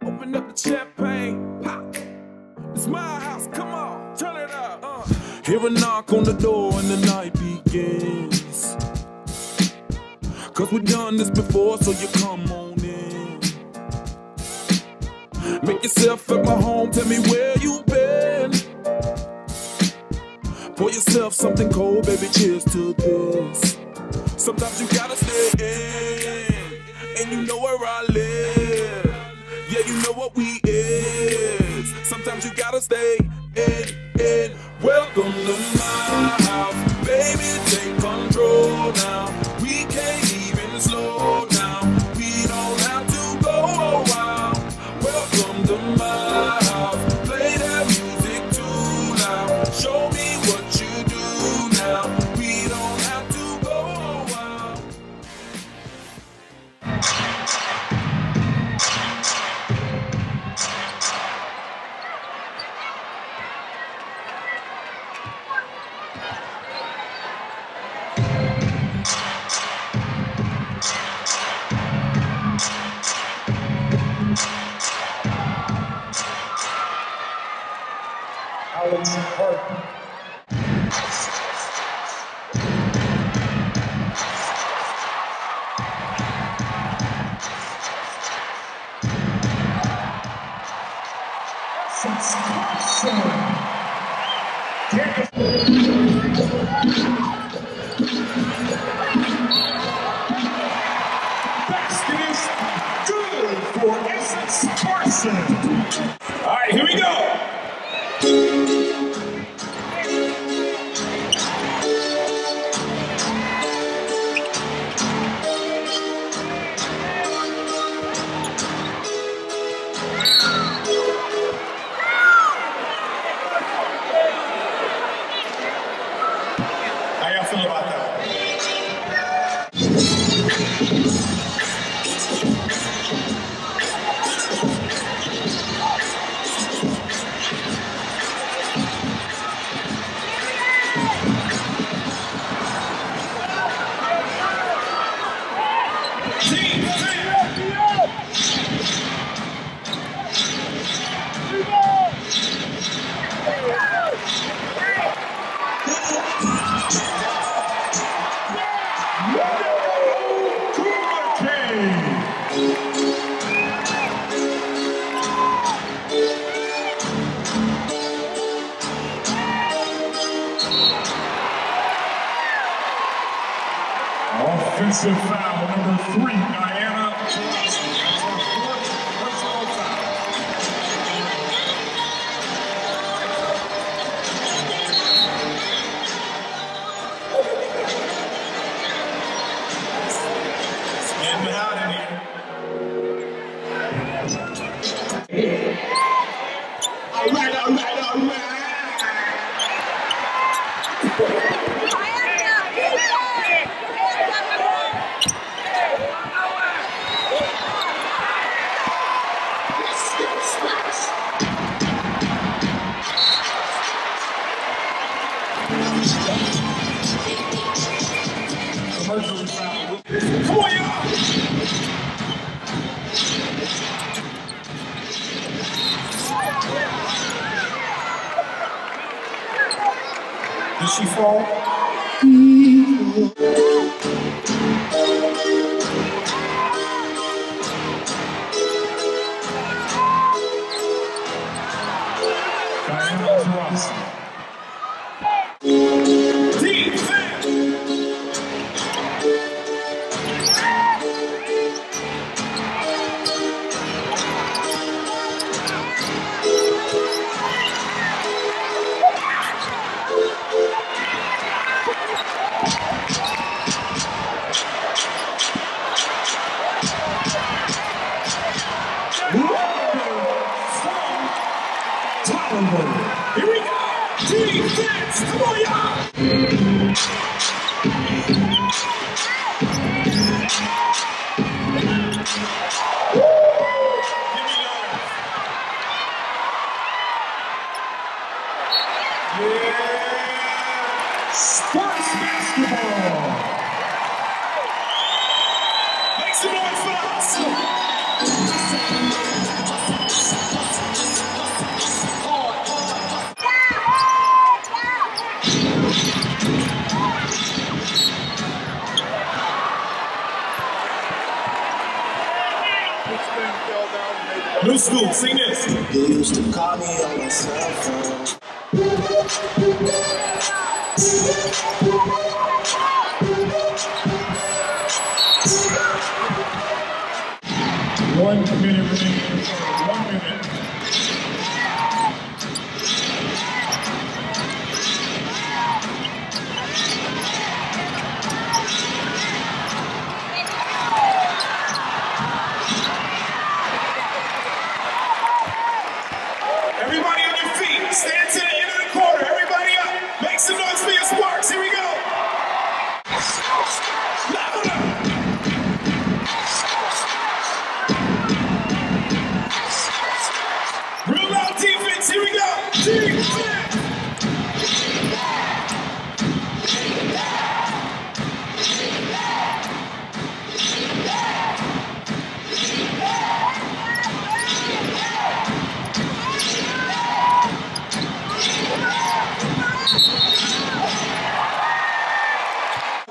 Open up the champagne, pop. It's my house, come on, turn it up. Hear a knock on the door and the night begins. Cause we've done this before, so you come on in. Make yourself at my home, tell me where you been. Pour yourself something cold, baby, cheers to this. Sometimes you gotta stay in, and you know where I live. Yeah, you know what we is. Sometimes you gotta stay in. Welcome to my house, baby, take control now. We can't even slow down. We don't have to go a while. Welcome to my house, play that music too loud. Show me what you do now. We don't have to go a while. Parker. Carson. Basket is good for Essex Carson. All right, here we go. Offensive foul, number 3, Diana. Getting hot in here. All right. Come on, y'all! Did she fall? Taurasi. New school, sing this. You used to call me on my cell phone. 1 minute remaining. 1 minute. Everybody on your feet. Stand to the end of the quarter. Everybody up. Make some noise for your sparks. Here we go. Loud up. Real loud defense. Here we go. Defense.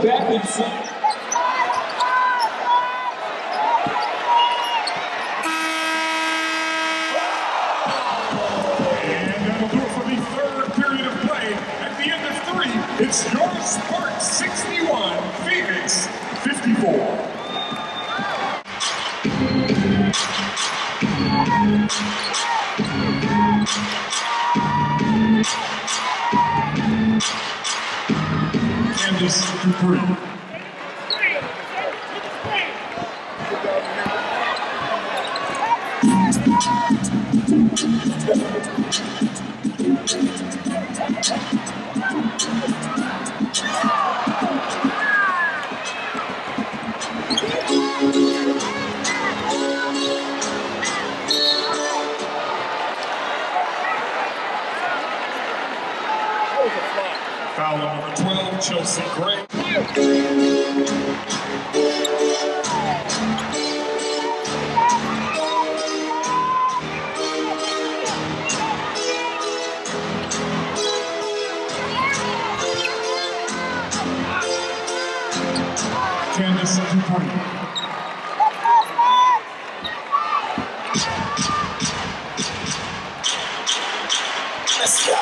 Back in front. And that'll do it for the third period of play. At the end of 3, it's your Sparks 61, Phoenix 54. Candace Parker. Foul on number 12, Chelsea Gray. Candace Parker. Let's go.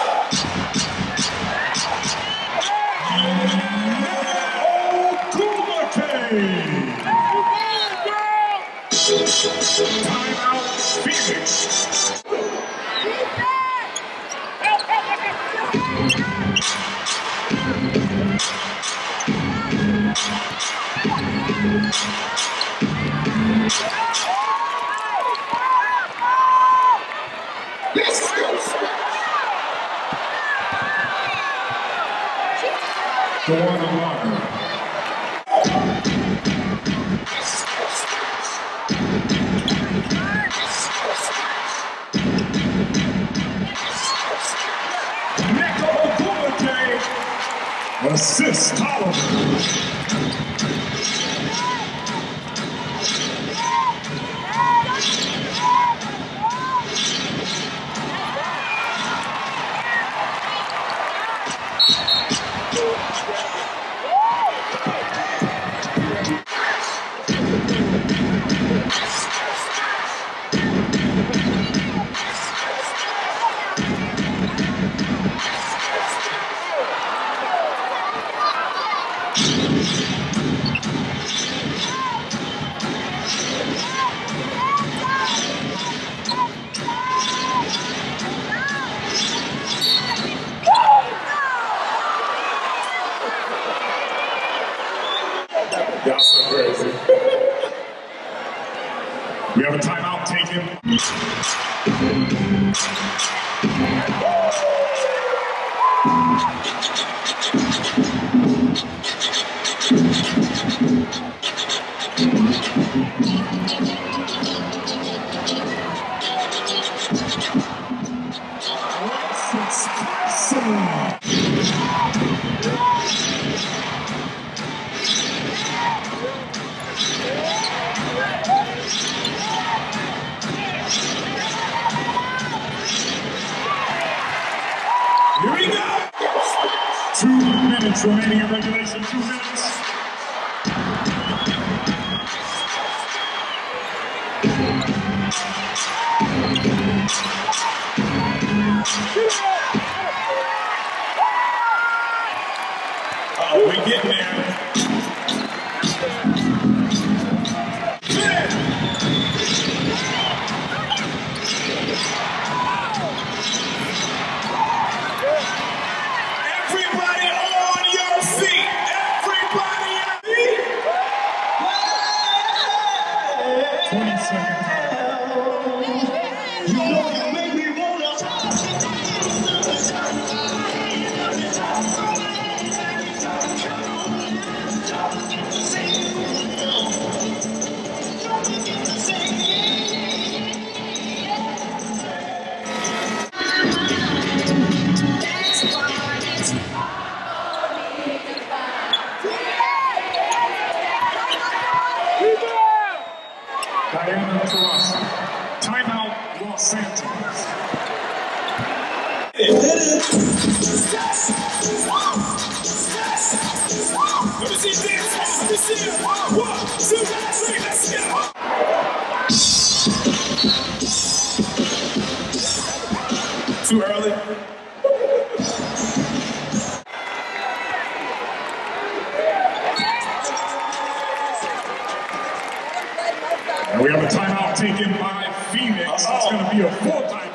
Timeout, Phoenix. Let's go. Go on the line. Nneka Ogwumike, assist Toliver. Y'all so crazy. We have a timeout taken. Carson. Here we go. 2 minutes remaining in regulation. 2 minutes. Oh, we getting there. Everybody on your feet. Everybody on your feet. 20 seconds. You know you make me wanna. 'Taurasi. Timeout, Los Santos. Let me see this. Let me see it. 1, 2, 3, let's go. Too early. And we have a timeout taken by Phoenix. It's going to be a full timeout.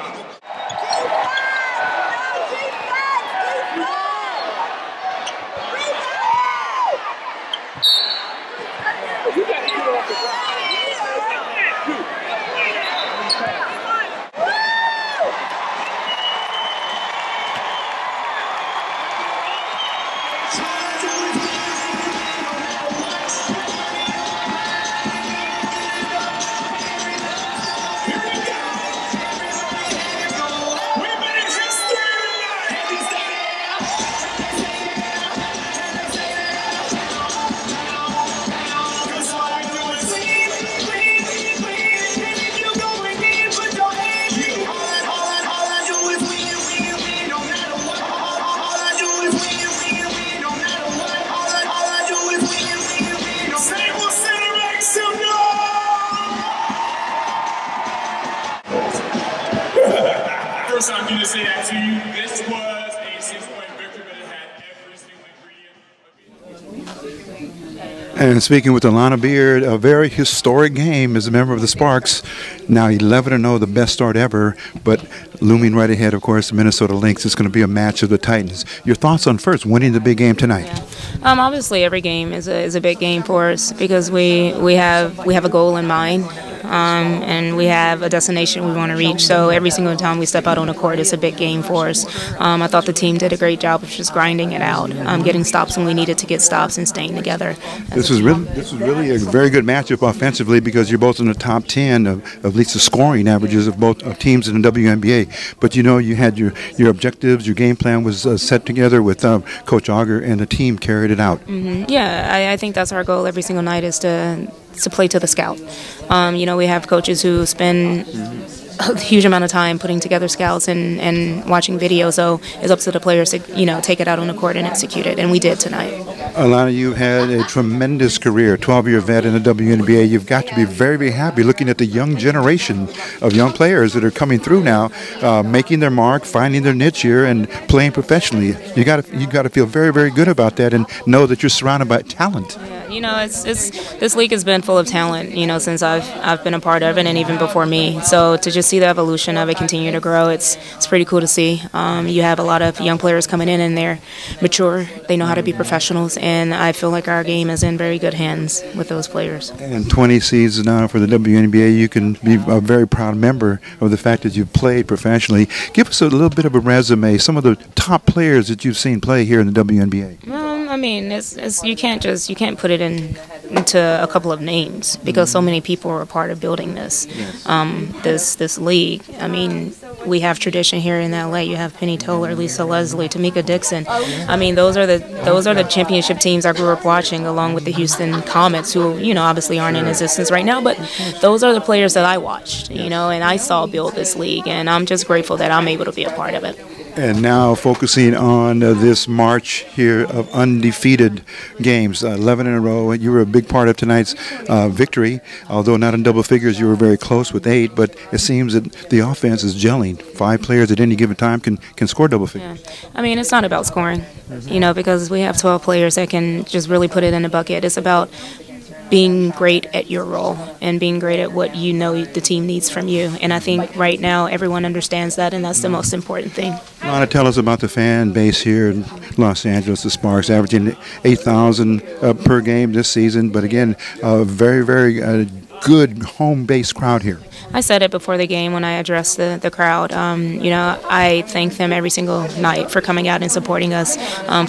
First, I'm going to say that to you. This was a 6-point victory, but it had every single ingredient. And speaking with Alana Beard, a very historic game as a member of the Sparks. Now 11-0, the best start ever, but looming right ahead, of course, the Minnesota Lynx is going to be a match of the Titans. Your thoughts on first winning the big game tonight? Yeah. Obviously, every game is a big game for us because we have a goal in mind. And we have a destination we want to reach. So every single time we step out on the court, it's a big game for us. I thought the team did a great job of just grinding it out, getting stops when we needed to get stops, and staying together. This was really a very good matchup offensively because you're both in the top 10 of at least the scoring averages of both teams in the WNBA. But you know, you had your objectives, your game plan was set together with Coach Auger, and the team carried it out. Yeah, I think that's our goal every single night, is to play to the scout. You know, we have coaches who spend a huge amount of time putting together scouts and watching videos, so it's up to the players to, you know, take it out on the court and execute it, and we did tonight. Alana, you've had a tremendous career, 12-year vet in the WNBA. You've got to be very, very happy looking at the young generation of young players that are coming through now, making their mark, finding their niche here, and playing professionally. You got to feel very, very good about that and know that you're surrounded by talent. Yeah, you know, this league has been full of talent, you know, since I've been a part of it, and even before me. So to just see the evolution of it continue to grow, it's pretty cool to see. You have a lot of young players coming in, and they're mature. They know how to be professionals, and I feel like our game is in very good hands with those players. And 20 seasons now for the WNBA, you can be a very proud member of the fact that you've played professionally. Give us a little bit of a resume, some of the top players that you've seen play here in the WNBA. I mean, you can't put it into a couple of names because so many people are a part of building this. Yes. This league. I mean, we have tradition here in LA. You have Penny Toller, Lisa Leslie, Tamika Dixon. I mean, those are the championship teams I grew up watching, along with the Houston Comets, who, you know, obviously aren't in existence right now. But those are the players that I watched, you know, and I saw build this league, and I'm just grateful that I'm able to be a part of it. And now focusing on this march here of undefeated games, 11 in a row. You were a big part of tonight's victory, although not in double figures. You were very close with 8, but it seems that the offense is gelling. 5 players at any given time can score double figures. Yeah. I mean, it's not about scoring, because we have 12 players that can just really put it in the bucket. It's about being great at your role and being great at what the team needs from you. And I think right now everyone understands that, and that's the most important thing. Lana, tell us about the fan base here in Los Angeles, the Sparks, averaging 8,000 per game this season. But again, a very, very good home-based crowd here. I said it before the game when I addressed the crowd. I thank them every single night for coming out and supporting us.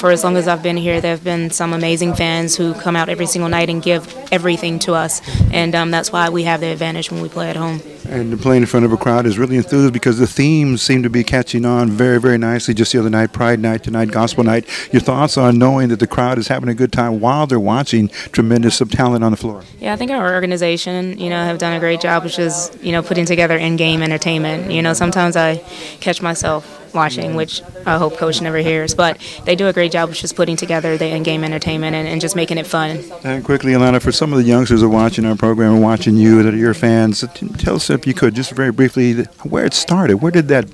For as long as I've been here, there have been some amazing fans who come out every single night and give everything to us. And that's why we have the advantage when we play at home. And playing in front of a crowd is really enthused because the themes seem to be catching on very, very nicely. Just the other night, Pride Night, tonight, Gospel Night. Your thoughts on knowing that the crowd is having a good time while they're watching tremendous talent on the floor? Yeah, I think our organization, have done a great job, which is, putting together in-game entertainment. Sometimes I catch myself watching, which I hope Coach never hears, but they do a great job of just putting together the in-game entertainment and just making it fun. And quickly, Alana, for some of the youngsters who are watching our program and watching you that are your fans, tell us, if you could, just very briefly, where it started. Where did that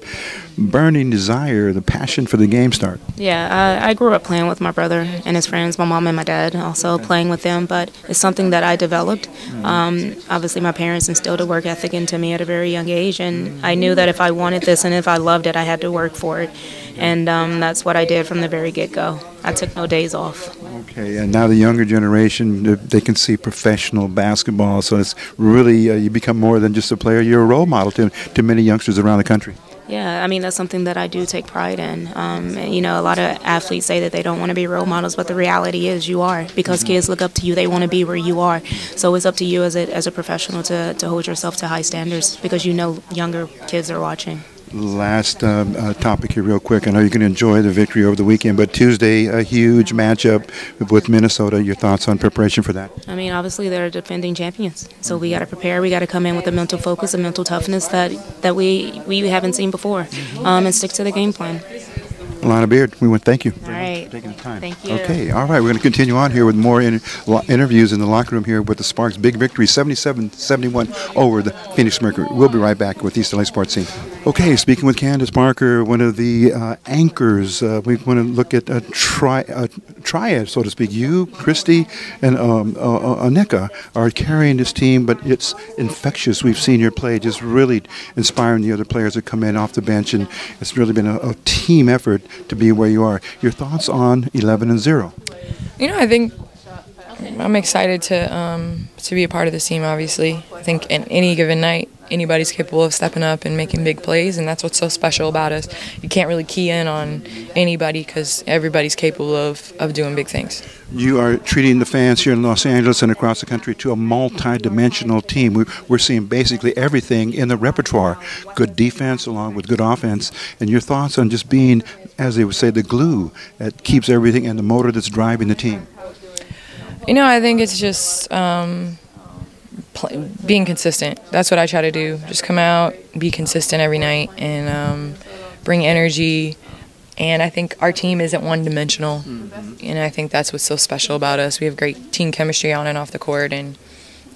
burning desire, the passion for the game start? Yeah, I grew up playing with my brother and his friends, my mom and my dad, also playing with them, but it's something that I developed. Obviously, my parents instilled a work ethic into me at a very young age, and I knew that if I wanted this and if I loved it, I had to work for it. And that's what I did from the very get-go. I took no days off. Okay, and now the younger generation, they can see professional basketball, so it's really, you become more than just a player. You're a role model to many youngsters around the country. Yeah, I mean, that's something that I do take pride in. A lot of athletes say that they don't want to be role models, but the reality is you are, because kids look up to you. They want to be where you are. So it's up to you as a professional to hold yourself to high standards, because younger kids are watching. Last topic here real quick. I know you can enjoy the victory over the weekend, but Tuesday, a huge matchup with Minnesota. Your thoughts on preparation for that? I mean, obviously they're defending champions, so we got to prepare. We got to come in with a mental focus, a mental toughness that we haven't seen before, and stick to the game plan. Alana Beard, we want to thank you all right. for taking the time. Thank you. Okay, all right. We're going to continue on here with more interviews in the locker room here with the Sparks' big victory, 77-71 over the Phoenix Mercury. We'll be right back with East LA Sports Scene. Okay, speaking with Candace Parker, one of the anchors. We want to look at a triad, so to speak. You, Kristi, and Nneka are carrying this team, but it's infectious. We've seen your play just really inspiring the other players that come in off the bench, and it's really been a team effort to be where you are. Your thoughts on 11-0? I think I'm excited to be a part of this team, obviously. I think in any given night, anybody's capable of stepping up and making big plays, and that's what's so special about us. You can't really key in on anybody because everybody's capable of doing big things. You are treating the fans here in Los Angeles and across the country to a multi-dimensional team. We're seeing basically everything in the repertoire. Good defense along with good offense. And your thoughts on just being, as they would say, the glue that keeps everything and the motor that's driving the team? I think it's just being consistent. That's what I try to do. Just come out, be consistent every night, and bring energy. And I think our team isn't one-dimensional, and I think that's what's so special about us. We have great team chemistry on and off the court, and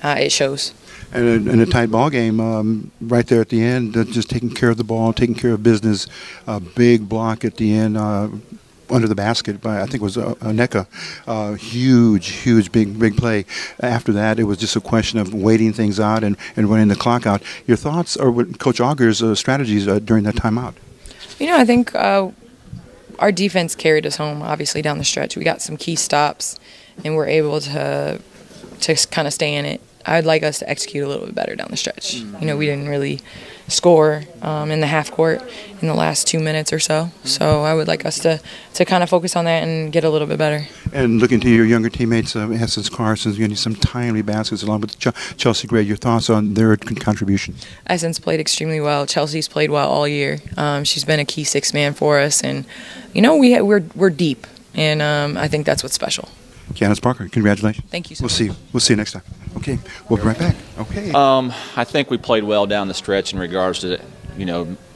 it shows. And in a tight ball game, right there at the end, just taking care of the ball, taking care of business, a big block at the end, under the basket by, I think it was Nneka. Huge, big play. After that, it was just a question of waiting things out and running the clock out. Your thoughts or what Coach Auger's strategies during that timeout? I think our defense carried us home, obviously, down the stretch. We got some key stops, and we're able to kind of stay in it. I'd like us to execute a little bit better down the stretch. We didn't really score in the half court in the last 2 minutes or so. So I would like us to kind of focus on that and get a little bit better. And looking to your younger teammates, Essence Carson, getting some timely baskets along with Chelsea Gray. Your thoughts on their contribution? Essence played extremely well. Chelsea's played well all year. She's been a key sixth man for us, and we're deep, and I think that's what's special. Candace Parker, congratulations. Thank you so much. We'll see you next time. Okay, we'll be right back. Okay. I think we played well down the stretch in regards to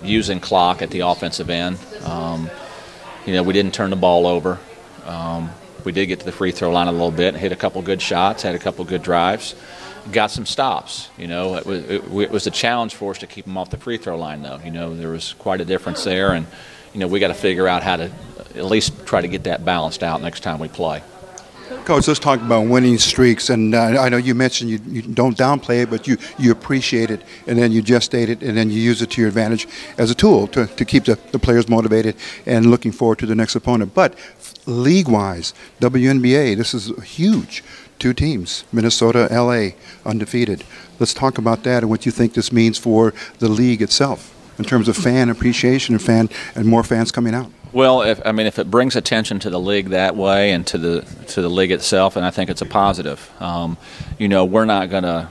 using clock at the offensive end. We didn't turn the ball over. We did get to the free throw line a little bit, hit a couple good shots, had a couple good drives, got some stops. It was a challenge for us to keep them off the free throw line, though. There was quite a difference there, and we got to figure out how to at least try to get that balanced out next time we play. Coach, let's talk about winning streaks. And I know you mentioned you don't downplay it, but you appreciate it, and then you gestate it, and then you use it to your advantage as a tool to keep the players motivated and looking forward to the next opponent. But league-wise, WNBA, this is huge. 2 teams, Minnesota, LA, undefeated. Let's talk about that and what you think this means for the league itself in terms of fan appreciation and more fans coming out. Well, if it brings attention to the league that way and to the league itself, and I think it's a positive. We're not going to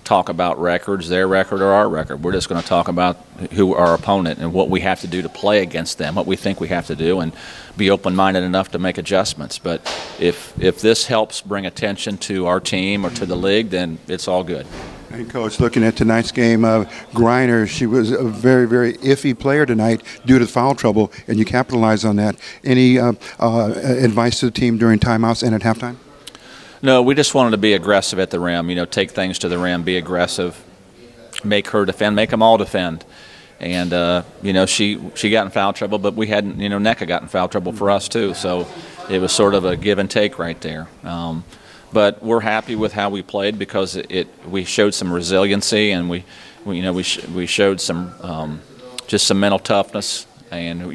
talk about records, their record or our record. We're just going to talk about who our opponent and what we have to do to play against them, what we think we have to do, and be open-minded enough to make adjustments. But if this helps bring attention to our team or to the league, then it's all good. Hey, Coach, looking at tonight's game, Griner, she was a very, very iffy player tonight due to foul trouble, and you capitalized on that. Any advice to the team during timeouts and at halftime? No, we just wanted to be aggressive at the rim, take things to the rim, be aggressive, make her defend, make them all defend. And, she got in foul trouble, but we hadn't, Nneka got in foul trouble for us too, so it was sort of a give and take right there. But we're happy with how we played because we showed some resiliency, and we showed some just some mental toughness. And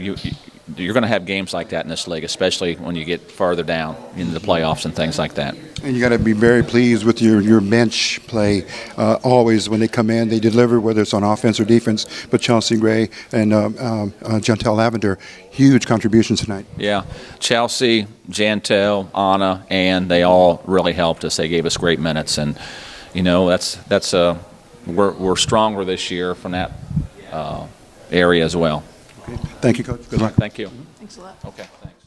you're going to have games like that in this league, especially when you get farther down into the playoffs and things like that. And you got to be very pleased with your bench play. Always when they come in, they deliver, whether it's on offense or defense. But Chelsea Gray and Jantel Lavender, huge contributions tonight. Yeah, Chelsea, Jantel, Anna, and they all really helped us. They gave us great minutes, and we're stronger this year from that area as well. Okay. Thank you, Coach. Good luck. Thank you. Thanks a lot. Okay. Thanks.